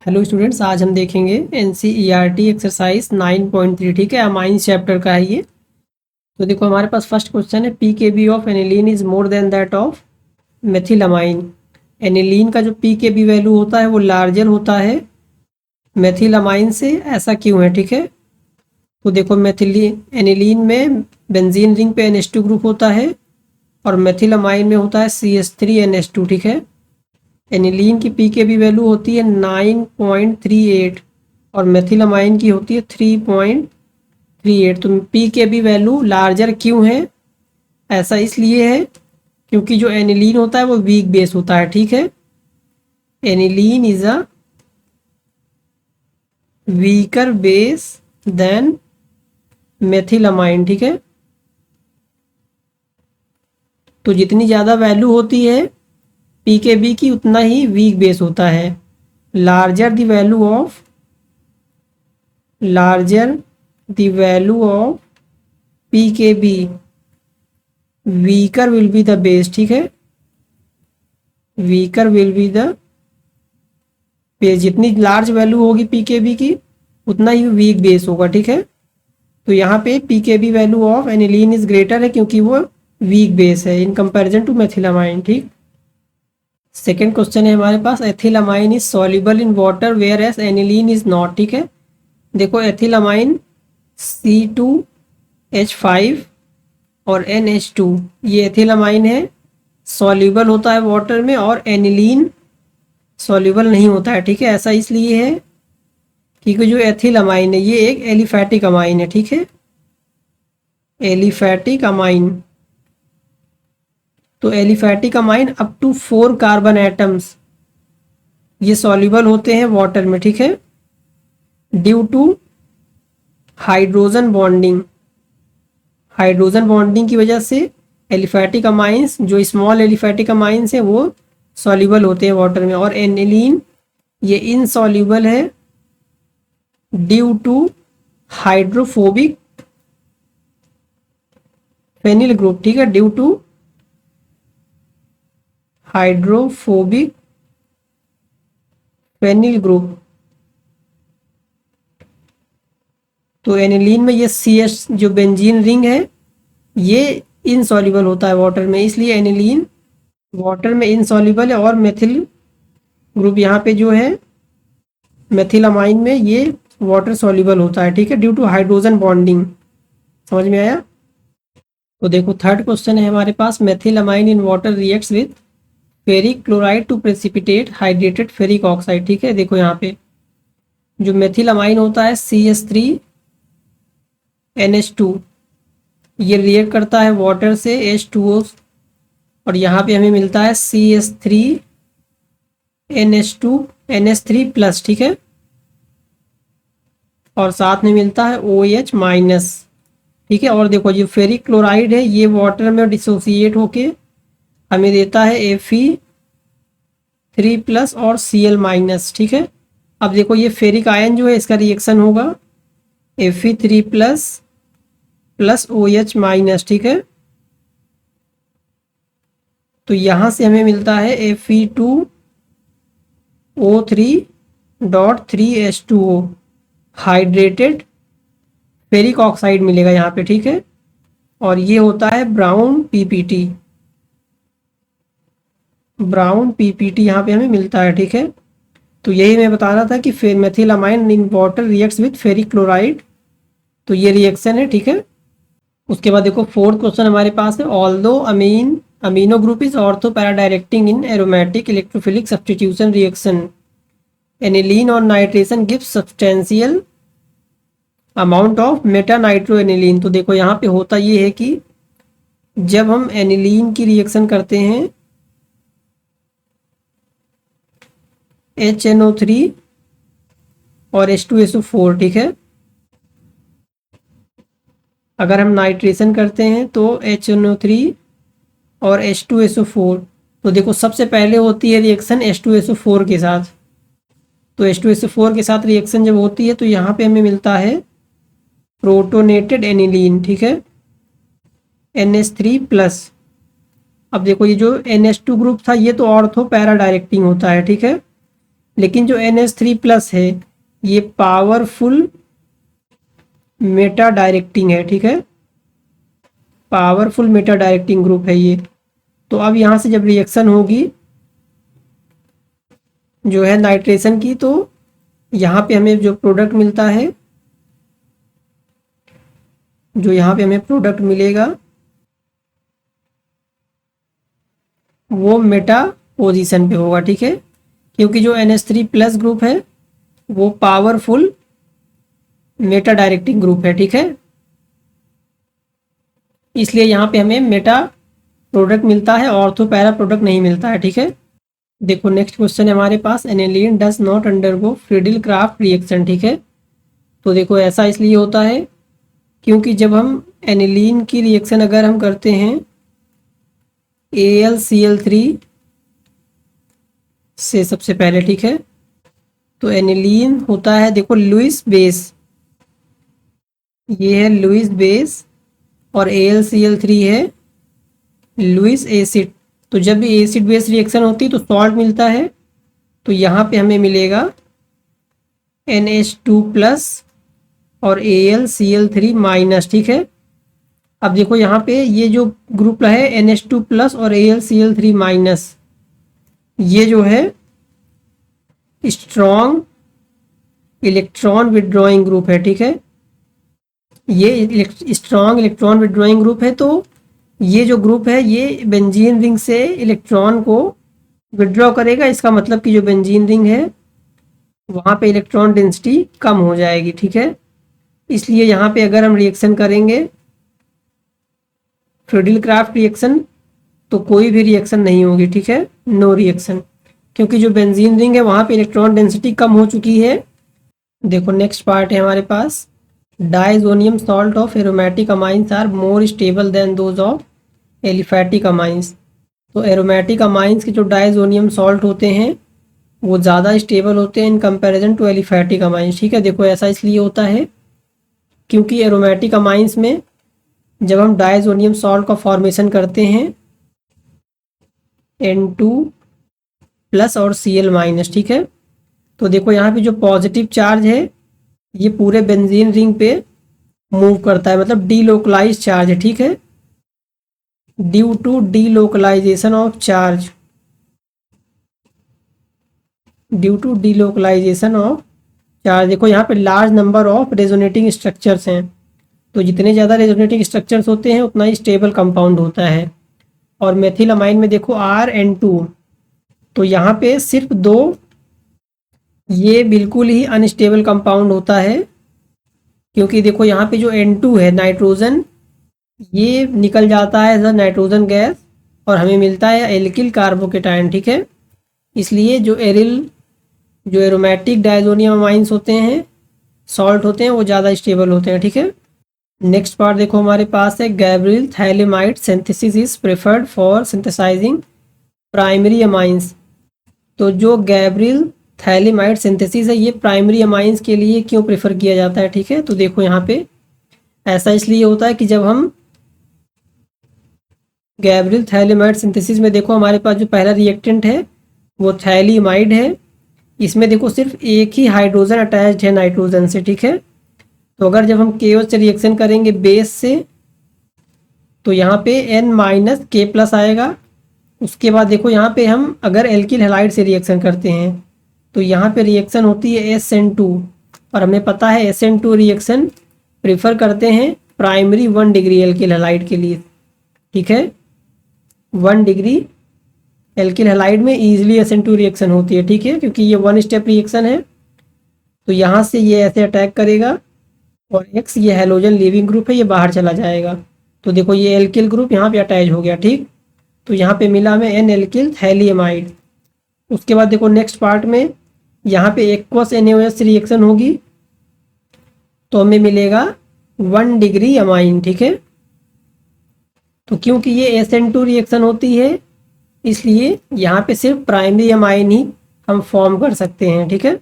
Hello students, आज हम देखेंगे एनसीईआरटी एक्सरसाइज 9.3। ठीक है, अमाइंस चैप्टर का है ये। तो देखो हमारे पास फर्स्ट क्वेश्चन है, pKb of aniline is more than that of methylamine. Aniline का जो पीकेबी वैल्यू होता है वो लार्जर होता है मेथिलामाइन से, ऐसा क्यों है? ठीक है, तो देखो एनिलीन में बेंजीन रिंग पे NH2 ग्रुप होता है और मेथिलामाइन में होता है CH3NH2। ठीक है, एनिलीन की पीकेबी वैल्यू होती है 9.38 और मेथिलामाइन की होती है 3.38। तो पीकेबी वैल्यू लार्जर क्यों है? ऐसा इसलिए है क्योंकि जो एनिलीन होता है वो वीक बेस होता है। ठीक है, aniline is a weaker base than methylamine. ठीक है, तो जितनी ज़्यादा वैल्यू होती है पीकेबी की उतना ही वीक बेस होता है। Larger the value of pKb weaker will be the base. ठीक है, weaker will be the base. जितनी लार्ज वैल्यू होगी पीकेबी की उतना ही वीक बेस होगा। ठीक है, तो यहाँ पे pKb value of aniline is greater है क्योंकि वो वीक बेस है इन कंपैरिजन टू मेथिलामाइन। ठीक, सेकेंड क्वेश्चन है हमारे पास, ethylamine is soluble in water whereas aniline is not. ठीक है, देखो एथिलामाइन C2H5 और NH2 ये एथिलामाइन है, सॉल्युबल होता है वाटर में, और एनिलीन सॉल्युबल नहीं होता है। ठीक है, ऐसा इसलिए है क्योंकि जो एथिलामाइन है ये एक एलिफैटिक अमाइन है। ठीक है, एलिफैटिक अमाइन, तो aliphatic amine up to 4 carbon atoms ये सॉल्युबल होते हैं वाटर में। ठीक है, ड्यू टू हाइड्रोजन बॉन्डिंग की वजह से एलिफैटिक अमाइंस, जो स्मॉल एलिफैटिक अमाइंस है वो सॉल्युबल होते हैं वाटर में, और एनिलीन ये इनसॉल्युबल है due to hydrophobic phenyl group. ठीक है, due to hydrophobic phenyl group. तो एनिलीन में ये CH जो बेंजीन रिंग है ये इनसॉल्युबल होता है वाटर में, इसलिए एनिलीन वाटर में इनसॉल्युबल है। और मेथिल ग्रुप यहाँ पे जो है मेथिलामाइन में ये वाटर सॉल्युबल होता है। ठीक है, ड्यू टू हाइड्रोजन बॉन्डिंग। समझ में आया? तो देखो थर्ड क्वेश्चन है हमारे पास, methylamine in water reacts with ferric chloride to precipitate hydrated ferric oxide. ठीक है, देखो यहाँ पे जो मेथिलामाइन होता है CH3NH2 ये रिएक्ट करता है वाटर से H2O, और यहाँ पे हमें मिलता है CH3NH2 NH3 प्लस। ठीक है, और साथ में मिलता है OH माइनस। ठीक है, और देखो जो फेरिक क्लोराइड है ये वाटर में डिसोसिएट होके हमें देता है Fe3 प्लस और Cl माइनस। ठीक है, अब देखो ये फेरिक आयन जो है इसका रिएक्शन होगा Fe3 plus plus OH minus. ठीक है, तो यहाँ से हमें मिलता है Fe2O3.3H2O हाइड्रेटेड फेरिक ऑक्साइड मिलेगा यहाँ पे। ठीक है, और ये होता है ब्राउन पीपीटी यहाँ पे हमें मिलता है। ठीक है, तो यही मैं बता रहा था कि methylamine in water reacts with ferric chloride, तो ये रिएक्शन है। ठीक है, उसके बाद देखो फोर्थ क्वेश्चन हमारे पास है, although amino group is ortho para directing in aromatic electrophilic substitution reaction, aniline और nitration gives substantial amount of meta nitro aniline. तो देखो यहाँ पे होता ये है कि जब हम एनिलीन की रिएक्शन करते हैं HNO3 और H2SO4, ठीक है, अगर हम नाइट्रेशन करते हैं तो HNO3 और H2SO4, तो देखो सबसे पहले होती है रिएक्शन H2SO4 के साथ। तो H2SO4 के साथ रिएक्शन जब होती है तो यहाँ पे हमें मिलता है प्रोटोनेटेड एनिलीन। ठीक है, NH3 प्लस। अब देखो ये जो NH2 ग्रुप था ये तो ऑर्थो पैरा डायरेक्टिंग होता है। ठीक है, लेकिन जो NH3+ है ये पावरफुल मेटा डायरेक्टिंग है, ठीक है, पावरफुल मेटा डायरेक्टिंग ग्रुप है ये। तो अब यहाँ से जब रिएक्शन होगी जो है नाइट्रेशन की, तो यहाँ पे हमें जो प्रोडक्ट मिलता है, जो यहाँ पे हमें प्रोडक्ट मिलेगा वो मेटा पोजीशन पे होगा, ठीक है, क्योंकि जो NH3+ ग्रुप है वो पावरफुल मेटा डायरेक्टिंग ग्रुप है, ठीक है, इसलिए यहाँ पे हमें मेटा प्रोडक्ट मिलता है, ऑर्थो पैरा प्रोडक्ट नहीं मिलता है, ठीक है। देखो नेक्स्ट क्वेश्चन है हमारे पास, aniline does not undergo Friedel Crafts reaction, ठीक है। तो देखो ऐसा इसलिए होता है क्योंकि जब हम एनिलीन की रिएक्शन अगर हम करते हैं AlCl3 से सबसे पहले, ठीक है, तो एनिलीन होता है, देखो लुईस बेस, ये है लुईस बेस, और AlCl3 है लुईस एसिड। तो जब भी एसिड बेस रिएक्शन होती है तो सॉल्ट मिलता है, तो यहाँ पे हमें मिलेगा NH2+ और AlCl3-, ठीक है। अब देखो यहाँ पे ये जो ग्रुप है NH2+ और AlCl3-, ये जो है स्ट्रॉन्ग इलेक्ट्रॉन विड्रॉइंग ग्रुप है, ठीक है, ये स्ट्रॉन्ग इलेक्ट्रॉन विड्रॉइंग ग्रुप है। तो ये जो ग्रुप है ये बेंजीन रिंग से इलेक्ट्रॉन को विड्रॉ करेगा, इसका मतलब कि जो बेंजीन रिंग है वहाँ पे इलेक्ट्रॉन डेंसिटी कम हो जाएगी, ठीक है। इसलिए यहाँ पे अगर हम रिएक्शन करेंगे फ्रीडिल क्राफ्ट रिएक्शन तो कोई भी रिएक्शन नहीं होगी, ठीक है, नो रिएक्शन, क्योंकि जो बेंजीन रिंग है वहाँ पे इलेक्ट्रॉन डेंसिटी कम हो चुकी है। देखो नेक्स्ट पार्ट है हमारे पास, diazonium salt of aromatic amines are more stable than those of aliphatic amines. तो एरोमेटिक अमाइंस के जो डाइजोनियम सॉल्ट होते हैं वो ज़्यादा स्टेबल होते हैं in comparison to aliphatic amines, ठीक है। देखो ऐसा इसलिए होता है क्योंकि एरोमेटिक अमाइंस में जब हम डाइजोनियम सॉल्ट का फॉर्मेशन करते हैं N2+ और Cl-, ठीक है, तो देखो यहाँ पे जो पॉजिटिव चार्ज है ये पूरे बेंजीन रिंग पे मूव करता है, मतलब डीलोकलाइज चार्ज है, ठीक है, due to delocalisation of charge, due to delocalisation of charge. देखो यहाँ पे large number of resonating structures हैं, तो जितने ज़्यादा रेजोनेटिंग स्ट्रक्चर्स होते हैं उतना ही स्टेबल कंपाउंड होता है। और मेथिलामाइन में देखो RN2, तो यहाँ पे सिर्फ 2 ये बिल्कुल ही अनस्टेबल कंपाउंड होता है, क्योंकि देखो यहाँ पे जो N2 है नाइट्रोजन ये निकल जाता है एज नाइट्रोजन गैस और हमें मिलता है एल्किल कार्बोकेटायन, ठीक है। इसलिए जो एरोमेटिक डाइजोनियम अमाइंस होते हैं सॉल्ट होते हैं वो ज़्यादा स्टेबल होते हैं, ठीक है। नेक्स्ट पार्ट देखो हमारे पास है, Gabriel phthalimide synthesis is preferred for synthesising primary amines. तो जो गैब्रियल थैलेमाइड सिंथेसिस है ये प्राइमरी अमाइंस के लिए क्यों प्रेफर किया जाता है, ठीक है। तो देखो यहाँ पे ऐसा इसलिए होता है कि जब हम गैब्रियल थैलेमाइड सिंथेसिस में देखो हमारे पास जो पहला रिएक्टेंट है वो थैलेमाइड है, इसमें देखो सिर्फ एक ही हाइड्रोजन अटैच्ड है नाइट्रोजन से, ठीक है। तो अगर जब हम KO से रिएक्शन करेंगे बेस से तो यहाँ पे N-K+ आएगा। उसके बाद देखो यहाँ पे हम अगर एल्किल हैलाइड से रिएक्शन करते हैं तो यहाँ पे रिएक्शन होती है SN2, और हमें पता है SN2 रिएक्शन प्रेफर करते हैं प्राइमरी 1 डिग्री एल्किल हैलाइड के लिए, ठीक है। 1 डिग्री एल्किल हैलाइड में ईजिली SN2 रिएक्शन होती है, ठीक है, क्योंकि ये 1 स्टेप रिएक्शन है। तो यहाँ से ये ऐसे अटैक करेगा और X ये हैलोजन लीविंग ग्रुप है ये बाहर चला जाएगा। तो देखो ये एल्किल ग्रुप यहाँ पे अटैच हो गया, ठीक। तो यहाँ पे मिला हमें N एल्किल थैलियमाइड। उसके बाद देखो नेक्स्ट पार्ट में यहाँ पे एक्वस NaOH रिएक्शन होगी तो हमें मिलेगा 1 डिग्री अमाइन, ठीक है। तो क्योंकि ये SN2 रिएक्शन होती है इसलिए यहाँ पे सिर्फ प्राइमरी अमाइन ही हम फॉर्म कर सकते हैं, ठीक है।